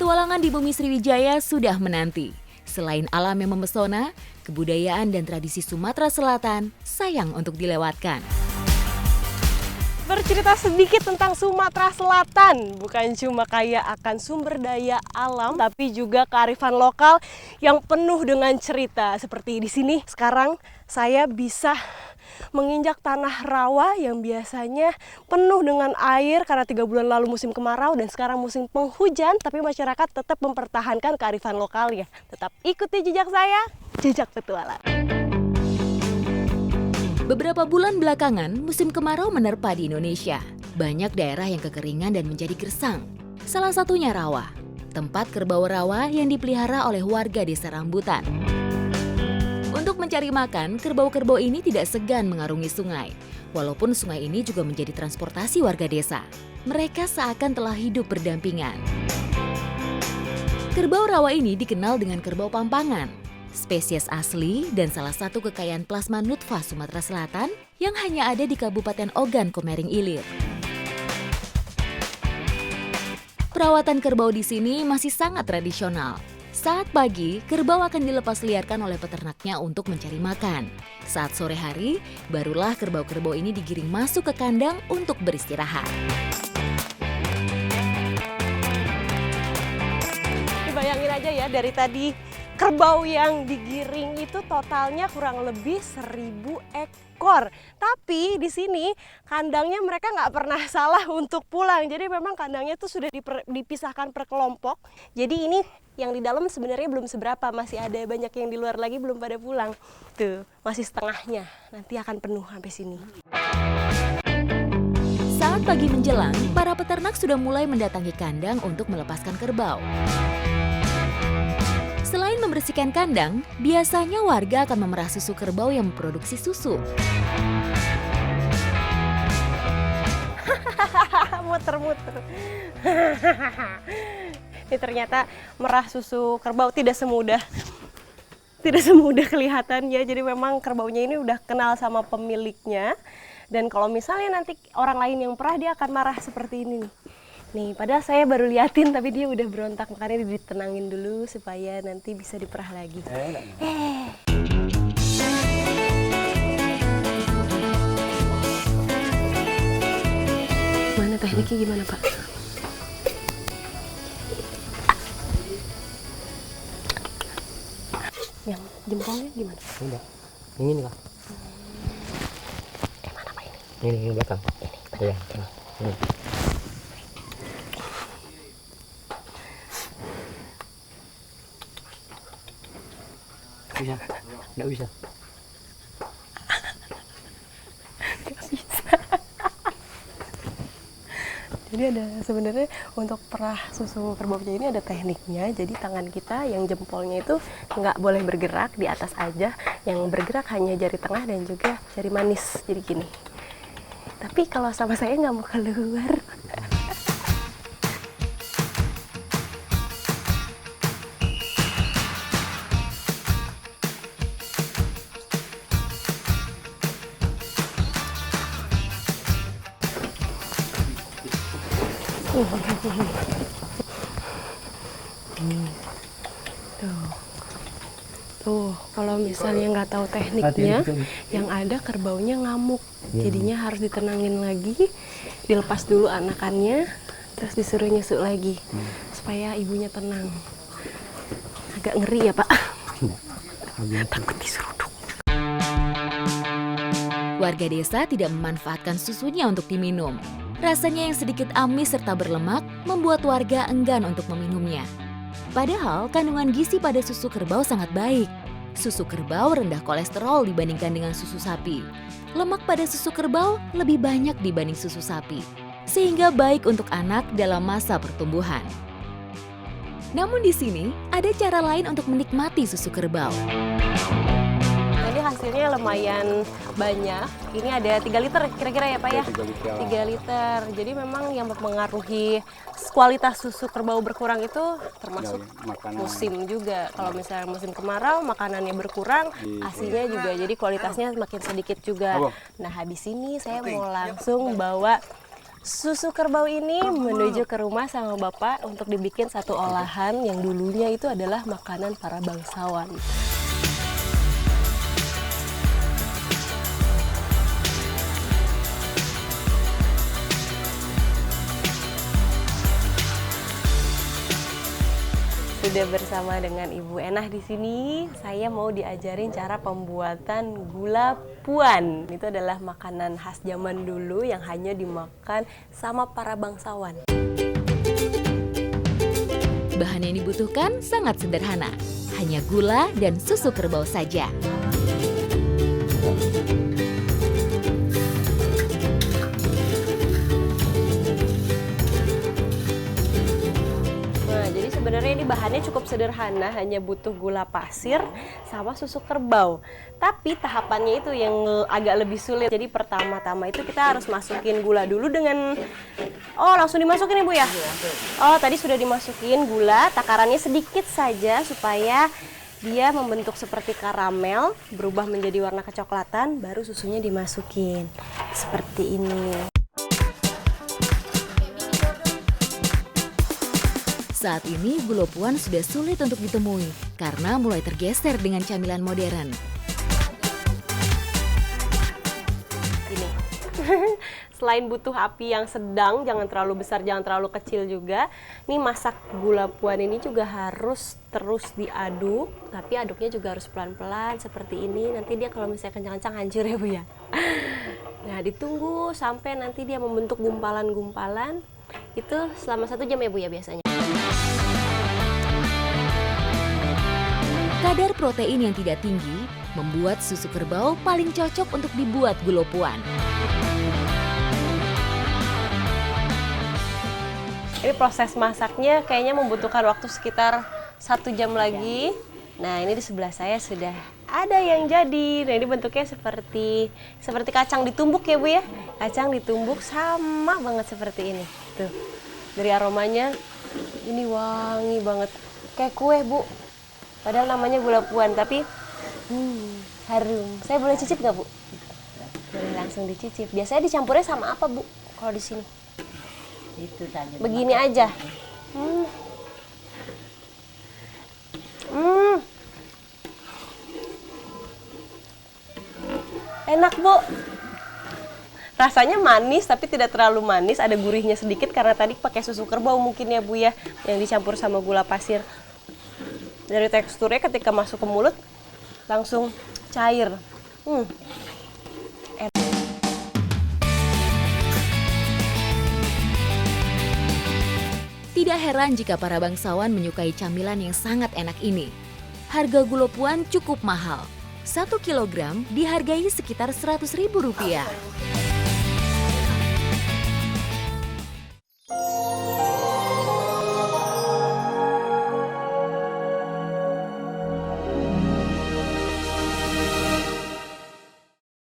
Petualangan di bumi Sriwijaya sudah menanti. Selain alam yang memesona, kebudayaan dan tradisi Sumatera Selatan sayang untuk dilewatkan. Bercerita sedikit tentang Sumatera Selatan, bukan cuma kaya akan sumber daya alam, tapi juga kearifan lokal yang penuh dengan cerita. Seperti di sini, sekarang saya bisa menginjak tanah rawa yang biasanya penuh dengan air karena 3 bulan lalu musim kemarau dan sekarang musim penghujan, tapi masyarakat tetap mempertahankan kearifan lokalnya. Tetap ikuti jejak saya, jejak petualang. Beberapa bulan belakangan, musim kemarau menerpa di Indonesia. Banyak daerah yang kekeringan dan menjadi gersang. Salah satunya rawa, tempat kerbau rawa yang dipelihara oleh warga desa Rambutan. Untuk mencari makan, kerbau-kerbau ini tidak segan mengarungi sungai. Walaupun sungai ini juga menjadi transportasi warga desa. Mereka seakan telah hidup berdampingan. Kerbau rawa ini dikenal dengan kerbau pampangan. Spesies asli dan salah satu kekayaan plasma nutfah Sumatera Selatan yang hanya ada di Kabupaten Ogan Komering Ilir. Perawatan kerbau di sini masih sangat tradisional. Saat pagi, kerbau akan dilepas liarkan oleh peternaknya untuk mencari makan. Saat sore hari, barulah kerbau-kerbau ini digiring masuk ke kandang untuk beristirahat. Bayangin aja ya, dari tadi kerbau yang digiring itu totalnya kurang lebih 1000 ekor. Tapi di sini kandangnya mereka nggak pernah salah untuk pulang. Jadi memang kandangnya itu sudah dipisahkan per kelompok. Jadi ini yang di dalam sebenarnya belum seberapa, masih ada banyak yang di luar lagi belum pada pulang. Tuh, masih setengahnya. Nanti akan penuh sampai sini. Saat pagi menjelang, para peternak sudah mulai mendatangi kandang untuk melepaskan kerbau. Selain membersihkan kandang, biasanya warga akan memerah susu kerbau yang memproduksi susu. Muter-muter. Ini ternyata merah susu kerbau tidak semudah kelihatannya. Jadi memang kerbaunya ini udah kenal sama pemiliknya. Dan kalau misalnya nanti orang lain yang perah, dia akan marah seperti ini nih. Nih, padahal saya baru liatin tapi dia udah berontak, makanya ditenangin dulu supaya nanti bisa diperah lagi. Mana tekniknya gimana, Pak? Yang jempolnya gimana? Udah. Ini nih, Kak. Mana, Pak, ini? Ini belakang. Iya. Ini. Bisa. Nggak bisa. Nggak bisa. Jadi ada sebenarnya untuk perah susu kerbaunya ini ada tekniknya. Jadi tangan kita yang jempolnya itu nggak boleh bergerak, di atas aja. Yang bergerak hanya jari tengah dan juga jari manis. Jadi gini. Tapi kalau sama saya nggak mau keluar. Tuh, kalau misalnya nggak tahu tekniknya, yang ada kerbaunya ngamuk. Jadinya harus ditenangin lagi, dilepas dulu anakannya, terus disuruh nyusuk lagi, supaya ibunya tenang. Agak ngeri ya, Pak? Takut diseruduk. Warga desa tidak memanfaatkan susunya untuk diminum. Rasanya yang sedikit amis serta berlemak membuat warga enggan untuk meminumnya. Padahal kandungan gizi pada susu kerbau sangat baik. Susu kerbau rendah kolesterol dibandingkan dengan susu sapi. Lemak pada susu kerbau lebih banyak dibanding susu sapi, sehingga baik untuk anak dalam masa pertumbuhan. Namun di sini ada cara lain untuk menikmati susu kerbau. Jadi hasilnya lumayan banyak. Ini ada 3 liter kira-kira ya, Pak ya? 3 liter. Jadi memang yang mempengaruhi kualitas susu kerbau berkurang itu termasuk musim juga. Kalau misalnya musim kemarau, makanannya berkurang, asinya juga. Jadi kualitasnya makin sedikit juga. Nah, habis ini saya mau langsung bawa Susu kerbau ini menuju ke rumah sama bapak untuk dibikin satu olahan yang dulunya itu adalah makanan para bangsawan. Sudah bersama dengan Ibu Enah di sini, saya mau diajarin cara pembuatan gula puan. Itu adalah makanan khas zaman dulu yang hanya dimakan sama para bangsawan. Bahan yang dibutuhkan sangat sederhana, hanya gula dan susu kerbau saja. Nah, jadi sebenarnya ini bahannya cukup sederhana, hanya butuh gula pasir sama susu kerbau. Tapi tahapannya itu yang agak lebih sulit. Jadi pertama-tama itu kita harus masukin gula dulu dengan... Oh, langsung dimasukin Ibu ya? Oh, tadi sudah dimasukin gula, takarannya sedikit saja supaya dia membentuk seperti karamel, berubah menjadi warna kecoklatan, baru susunya dimasukin. Seperti ini. Saat ini gula puan sudah sulit untuk ditemui karena mulai tergeser dengan camilan modern. Ini. Selain butuh api yang sedang, jangan terlalu besar, jangan terlalu kecil juga. Nih masak gula puan ini juga harus terus diaduk, tapi aduknya juga harus pelan-pelan seperti ini. Nanti dia kalau misalnya kencang-kencang hancur ya Bu ya. Nah, ditunggu sampai nanti dia membentuk gumpalan-gumpalan. Itu selama 1 jam ya Bu ya biasanya. Kadar protein yang tidak tinggi membuat susu kerbau paling cocok untuk dibuat gula puan. Ini proses masaknya kayaknya membutuhkan waktu sekitar 1 jam lagi. Nah, ini di sebelah saya sudah ada yang jadi. Nah, ini bentuknya seperti kacang ditumbuk ya Bu ya. Kacang ditumbuk sama banget seperti ini. Tuh, dari aromanya ini wangi banget. Kayak kue Bu. Padahal namanya gula puan, tapi harum. Saya boleh cicip nggak Bu? Boleh langsung dicicip. Biasanya dicampurnya sama apa Bu kalau di sini? Itu saja. Begini aja. Enak Bu. Rasanya manis tapi tidak terlalu manis, ada gurihnya sedikit karena tadi pakai susu kerbau mungkin ya Bu ya, yang dicampur sama gula pasir. Dari teksturnya ketika masuk ke mulut langsung cair. Tidak heran jika para bangsawan menyukai camilan yang sangat enak ini. Harga gula puan cukup mahal. 1 kilogram dihargai sekitar Rp100.000.